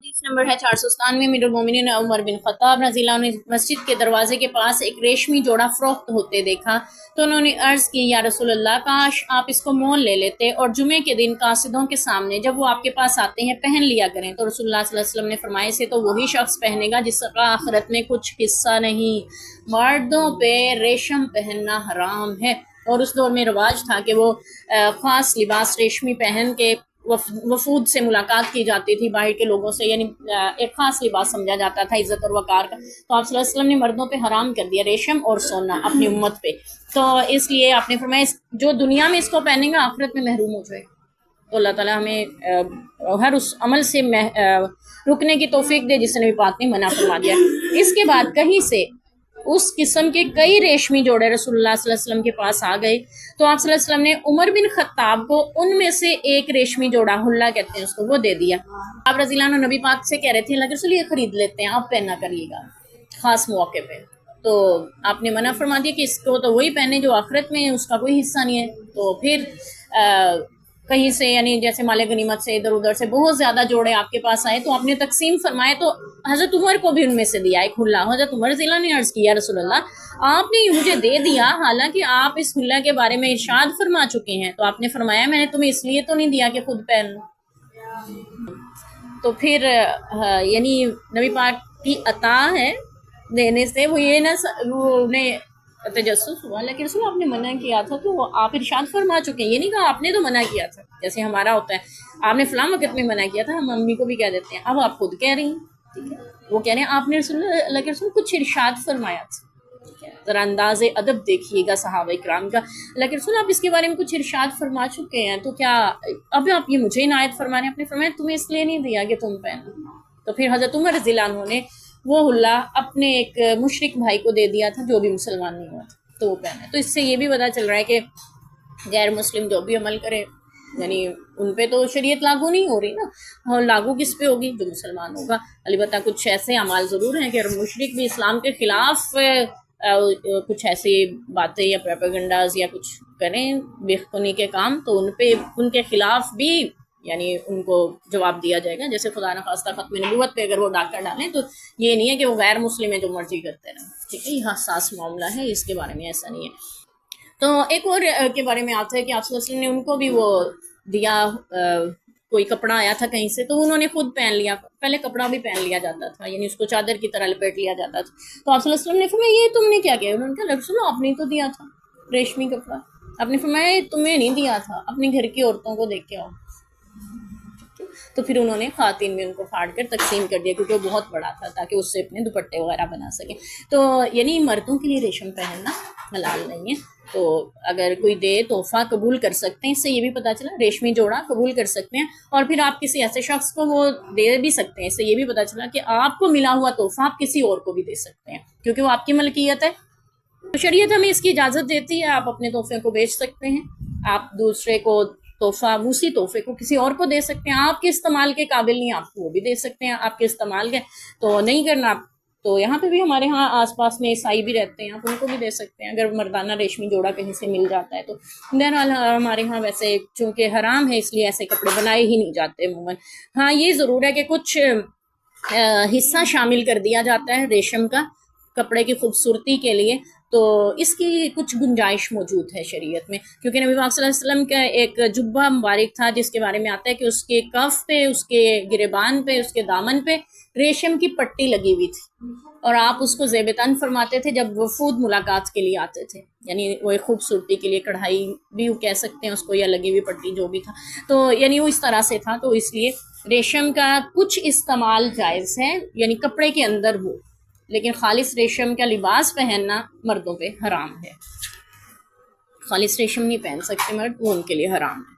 حدیث نمبر ہے 497۔ امیر المومنین عمر بن خطاب رضی اللہ عنہ نے مسجد کے دروازے کے پاس ایک ریشمی جوڑا فروخت ہوتے دیکھا تو انہوں نے عرض کی، یا رسول اللہ، کاش آپ اس کو مول لے لیتے اور جمعے کے دن قاصدوں کے سامنے جب وہ آپ کے پاس آتے ہیں پہن لیا کریں۔ تو رسول اللہ صلی اللہ علیہ وسلم نے فرمایا، اسے تو وہی شخص پہنے گا جس کا آخرت میں کچھ حصہ نہیں۔ مردوں پہ ریشم پہننا حرام ہے، اور اس دور میں رواج تھا کہ وہ خاص لباس ریشمی پہن کے وفود سے ملاقات کی جاتی تھی، باہر کے لوگوں سے، یعنی ایک خاص لباس سمجھا جاتا تھا عزت اور وقار کا۔ تو آپ صلی اللہ علیہ وسلم نے مردوں پہ حرام کر دیا ریشم اور سونا اپنی امت پہ، تو اس لیے آپ نے فرمایا جو دنیا میں اس کو پہنے گا آخرت میں محروم ہو جائے۔ تو اللہ تعالیٰ ہمیں ہر اس عمل سے رکنے کی توفیق دے جس نے نبی پاک نے منع فرما دیا۔ اس کے بعد کہیں سے اس قسم کے کئی ریشمی جوڑے رسول اللہ صلی اللہ علیہ وسلم کے پاس آ گئے، تو آپ صلی اللہ علیہ وسلم نے عمر بن خطاب کو ان میں سے ایک ریشمی جوڑا، حلہ کہتے ہیں اس کو، وہ دے دیا۔ آپ رضی اللہ عنہ نبی پاک سے کہہ رہے تھے، اللہ کے رسول یہ خرید لیتے ہیں، آپ پہنا کریے گا خاص موقع پہ۔ تو آپ نے منع فرما دیا کہ اس کو تو وہی پہنے جو آخرت میں اس کا کوئی حصہ نہیں ہے۔ تو پھر کہیں سے، یعنی جیسے مال غنیمت سے ادھر ادھر سے بہت زیادہ جوڑے آپ کے پاس آئے تو آپ نے تقسیم فرمائے، تو حضرت عمر کو بھی ان میں سے دیا ایک حلہ۔ حضرت عمر رضی اللہ نے عرض کیا، رسول اللہ آپ نے مجھے دے دیا حالانکہ آپ اس حلہ کے بارے میں ارشاد فرما چکے ہیں۔ تو آپ نے فرمایا، میں نے تمہیں اس لیے تو نہیں دیا کہ خود پہن لو۔ تو پھر یعنی نبی پاک کی عطا ہے دینے سے، وہ یہ نہ انہیں تجسس ہوا، لیکن رسول آپ نے منع کیا تھا تو آپ ارشاد فرما چکے ہیں، یہ نہیں کہا آپ نے تو منع کیا تھا جیسے ہمارا ہوتا ہے، آپ نے فلاں وقت میں منع کیا تھا، ہم امی کو بھی کہہ دیتے ہیں، اب آپ خود کہہ رہی ہیں، ٹھیک ہے، وہ کہہ رہے ہیں آپ نے رسول اللہ کے رسول کچھ ارشاد فرمایا تھا، ٹھیک ہے، ذرا انداز ادب دیکھیے گا صحابہ کرام کا، اللہ کے رسول آپ اس کے بارے میں کچھ ارشاد فرما چکے ہیں، تو کیا اب آپ یہ مجھے عنایت فرما رہے ہیں؟ آپ نے فرمایا تمہیں اس لیے نہیں دیا کہ تم پہنو۔ تو پھر حضرت عمر رضی اللہ عنہ نے وہ حلہ اپنے ایک مشرک بھائی کو دے دیا تھا جو بھی مسلمان نہیں ہوا تھا، تو وہ پہنے۔ تو اس سے یہ بھی پتہ چل رہا ہے کہ غیر مسلم جو بھی عمل کرے، یعنی ان پہ تو شریعت لاگو نہیں ہو رہی نا، اور لاگو کس پہ ہوگی؟ جو مسلمان ہوگا۔ البتہ کچھ ایسے اعمال ضرور ہیں کہ مشرک بھی اسلام کے خلاف کچھ ایسی باتیں یا پروپیگنڈاز یا کچھ کریں بےخونی کے کام، تو ان پہ ان کے خلاف بھی یعنی ان کو جواب دیا جائے گا۔ جیسے خدا نخواستہ ختم نبوت پہ اگر وہ ڈاکہ ڈالیں تو یہ نہیں ہے کہ وہ غیر مسلم ہے جو مرضی کرتے رہیں، ٹھیک ہے، یہ حساس معاملہ ہے، اس کے بارے میں ایسا نہیں ہے۔ تو ایک اور کے بارے میں آتا ہے کہ آپ صلی اللہ علیہ وسلم نے ان کو بھی وہ دیا، کوئی کپڑا آیا تھا کہیں سے تو انہوں نے خود پہن لیا، پہلے کپڑا بھی پہن لیا جاتا تھا، یعنی اس کو چادر کی طرح لپیٹ لیا جاتا تھا، تو آپ صلی اللہ علیہ وسلم نے فرمایا یہ تم نے کیا کیا؟ انہوں نے کہا رسول اللہ آپ نے تو دیا تھا ریشمی کپڑا، آپ نے فرمایا یہ تمہیں نہیں دیا تھا، اپنے گھر کی عورتوں کو دیکھ کے آؤ۔ تو پھر انہوں نے خواتین میں ان کو پھاڑ کر تقسیم کر دیا کیونکہ وہ بہت بڑا تھا تاکہ اس سے اپنے دوپٹے وغیرہ بنا سکیں۔ تو یعنی مردوں کے لیے ریشم پہننا حلال نہیں ہے، تو اگر کوئی دے تحفہ قبول کر سکتے ہیں، اس سے یہ بھی پتہ چلا ریشمی جوڑا قبول کر سکتے ہیں، اور پھر آپ کسی ایسے شخص کو وہ دے بھی سکتے ہیں، اس سے یہ بھی پتہ چلا کہ آپ کو ملا ہوا تحفہ آپ کسی اور کو بھی دے سکتے ہیں کیونکہ وہ آپ کی ملکیت ہے۔ تو شریعت ہمیں اس کی اجازت دیتی ہے، آپ اپنے تحفے کو بیچ سکتے ہیں، آپ دوسرے کو تحفہ موسی تحفے کو کسی اور کو دے سکتے ہیں، آپ کے استعمال کے قابل نہیں آپ کو وہ بھی دے سکتے ہیں، آپ کے استعمال کے تو نہیں کرنا۔ تو یہاں پہ بھی ہمارے ہاں آس پاس میں عیسائی بھی رہتے ہیں، آپ ان کو بھی دے سکتے ہیں اگر مردانہ ریشمی جوڑا کہیں سے مل جاتا ہے تو۔ بہرحال ہمارے ہاں ویسے چونکہ حرام ہے اس لیے ایسے کپڑے بنائے ہی نہیں جاتے عموماً۔ ہاں یہ ضرور ہے کہ کچھ حصہ شامل کر دیا جاتا ہے ریشم کا کپڑے کی خوبصورتی کے لیے، تو اس کی کچھ گنجائش موجود ہے شریعت میں، کیونکہ نبی پاک صلی اللہ علیہ وسلم کا ایک جبہ مبارک تھا جس کے بارے میں آتا ہے کہ اس کے کف پہ، اس کے گریبان پہ، اس کے دامن پہ ریشم کی پٹی لگی ہوئی تھی، اور آپ اس کو زیب تن فرماتے تھے جب وفود ملاقات کے لیے آتے تھے، یعنی وہ ایک خوبصورتی کے لیے کڑھائی بھی کہہ سکتے ہیں اس کو یا لگی ہوئی پٹی جو بھی تھا، تو یعنی وہ اس طرح سے تھا، تو اس لیے ریشم کا کچھ استعمال جائز ہے، یعنی کپڑے کے اندر ہو، لیکن خالص ریشم کا لباس پہننا مردوں پہ حرام ہے، خالص ریشم نہیں پہن سکتے مرد، وہ ان کے لیے حرام ہے۔